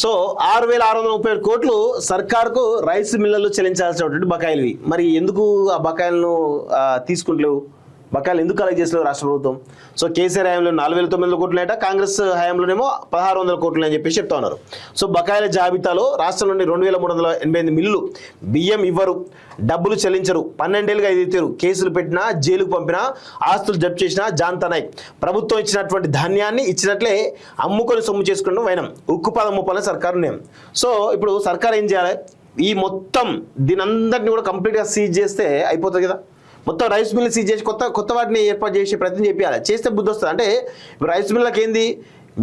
So 6,637 కోట్లు సర్కార్కు rice మిల్లర్లు చెల్లించాల్సినటువంటి బకాయిలు. మరి ఎందుకు ఆ బకాయిలను తీసుకుంటలేవు? బకాయిలు ఎందుకు కలెక్ట్ చేసలేవు రాష్ట్ర ప్రభుత్వం? సో కేసీఆర్ హయాంలో 4,900 కోట్లట, కాంగ్రెస్ హయాంలోనేమో 1,600 కోట్లు అని చెప్పేసి చెప్తా ఉన్నారు. సో బకాయిల జాబితాలో రాష్ట్రం నుండి 2,388 మిల్లులు బియ్యం ఇవ్వరు, డబ్బులు చెల్లించరు, 12 ఏళ్ళుగా ఎదుగుతారు, కేసులు పెట్టినా, జైలుకు పంపినా, ఆస్తులు జప్తు చేసినా జాంతనాయ్. ప్రభుత్వం ఇచ్చినటువంటి ధాన్యాన్ని ఇచ్చినట్లే అమ్ముకొని సొమ్ము చేసుకున్న వైనం ఉక్కు పదం ముప్పాలని సర్కారు నిర్ణయం. సో ఇప్పుడు సర్కారు ఏం చేయాలి? ఈ మొత్తం దీనందరినీ కూడా కంప్లీట్గా సీజ్ చేస్తే అయిపోతుంది కదా. మొత్తం రైస్ మిల్లు సీజ్ చేసి కొత్త వాటిని ఏర్పాటు చేసే ప్రయత్నం చేయాలి. చేస్తే బుద్ధి వస్తుంది. అంటే రైస్ మిల్లకి ఏంది,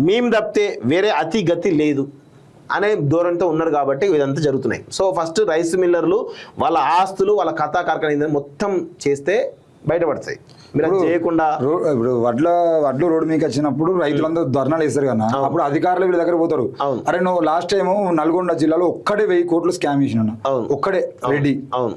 మేము తప్పితే వేరే అతి గతి లేదు అనే ధోరణితో ఉన్నారు కాబట్టి ఇదంతా జరుగుతున్నాయి. సో ఫస్ట్ రైస్ మిల్లర్లు వాళ్ళ ఆస్తులు, వాళ్ళ కథా కార్ఖానా మొత్తం చేస్తే బయటపడతాయి. మీరు చేయకుండా ఇప్పుడు వడ్లు రోడ్డు మీకు వచ్చినప్పుడు రైతులందరూ ధర్నాలు వేస్తారు కదా, అప్పుడు అధికారులు వీళ్ళ దగ్గర పోతారు. అరే నువ్వు లాస్ట్ టైం నల్గొండ జిల్లాలో ఒక్కడే 1000 కోట్లు స్కామ్ చేసిన, ఒక్కడే రెడ్డి. అవును.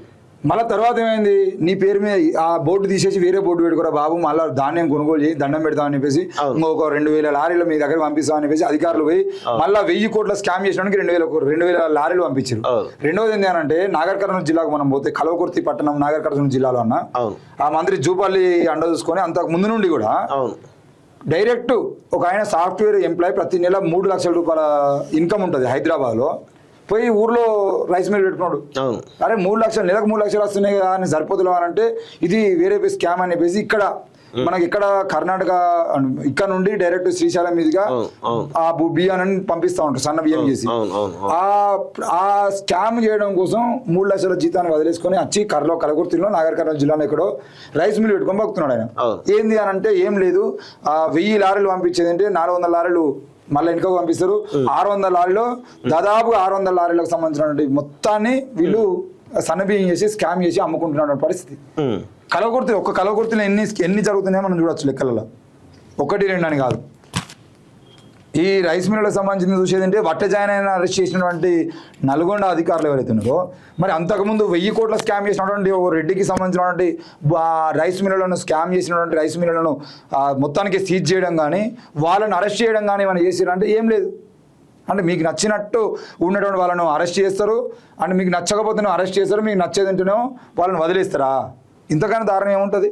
మళ్ళీ తర్వాత ఏమైంది, నీ పేరు మీద ఆ బోర్డు తీసేసి వేరే బోర్డు పెట్టుకోరా బాబు, మళ్ళీ ధాన్యం కొనుగోలు చేసి దండం పెడతామని చెప్పేసి ఇంకొక 2,000 లారీలు మీ దగ్గర పంపిస్తామని చెప్పేసి అధికారులు పోయి మళ్ళీ 1000 కోట్ల స్కామ్ చేసినానికి 2,000 లారీలు పంపించారు. రెండవది ఏంటి అంటే నాగర్ కర్నూలు జిల్లాకు మనం పోతే కల్వకుర్తి పట్టణం నాగర్ కర్నూలు జిల్లాలో అన్న ఆ మంత్రి జూపల్లి అండ చూసుకొని అంతకు ముందు నుండి కూడా డైరెక్ట్ ఒక ఆయన సాఫ్ట్వేర్ ఎంప్లాయ్ ప్రతి నెల 3 లక్షల రూపాయల ఇన్కమ్ ఉంటుంది హైదరాబాద్లో, పోయి ఊర్లో రైస్ మిల్ పెట్టుకున్నాడు. అరే 3 లక్షలు నెలకు 3 లక్షలు వస్తున్నాయి కదా అని సరిపోతులు అంటే ఇది వేరే స్కామ్ అని చెప్పేసి ఇక్కడ మనకి ఇక్కడ కర్ణాటక ఇక్కడ నుండి డైరెక్ట్ శ్రీశైలం మీదుగా ఆ బియ్యాన్ని పంపిస్తా ఉంటారు, సన్న బియ్యం చేసి. ఆ స్కామ్ చేయడం కోసం 3 లక్షల జీతాన్ని వదిలేసుకొని వచ్చి కలకుర్తిలో నాగర్ కర్నూలు జిల్లాలో ఎక్కడో రైస్ మిల్ పెట్టుకొని బతుకుతున్నాడు ఆయన. ఏంది అని అంటే ఏం లేదు, 1000 లారీలు పంపించేది అంటే 400 లారీలు మళ్ళీ వెనుకకు పంపిస్తారు. 600 లారీలో దాదాపుగా 600 లారీలకు సంబంధించినటువంటి మొత్తాన్ని వీళ్ళు సన్నబియ్యం చేసి స్కామ్ చేసి అమ్ముకుంటున్న పరిస్థితి. కలవకుర్తి ఒక్క కలవకుర్తిలో ఎన్ని జరుగుతున్నాయో మనం చూడొచ్చు లెక్కలలో, 1, 2 అని కాదు. ఈ రైస్ మిల్లులకు సంబంధించి చూసేది అంటే వట్టజాయన్ అయిన అరెస్ట్ చేసినటువంటి నల్గొండ అధికారులు ఎవరైతే ఉన్నారో, మరి అంతకుముందు 1000 కోట్ల స్కామ్ చేసినటువంటి ఓ రెడ్డికి సంబంధించినటువంటి రైస్ మిల్లులను స్కామ్ చేసినటువంటి రైస్ మిల్లులను మొత్తానికి సీజ్ చేయడం కానీ వాళ్ళని అరెస్ట్ చేయడం కానీ ఏమైనా చేసిరంటే ఏం లేదు. అంటే మీకు నచ్చినట్టు ఉన్నటువంటి వాళ్ళను అరెస్ట్ చేస్తారు, అంటే మీకు నచ్చకపోతేనే అరెస్ట్ చేస్తారు, మీకు నచ్చేది ఉంటేనేమో వాళ్ళని వదిలేస్తారా? ఇంతకన్నా దారుణం ఏముంటుంది?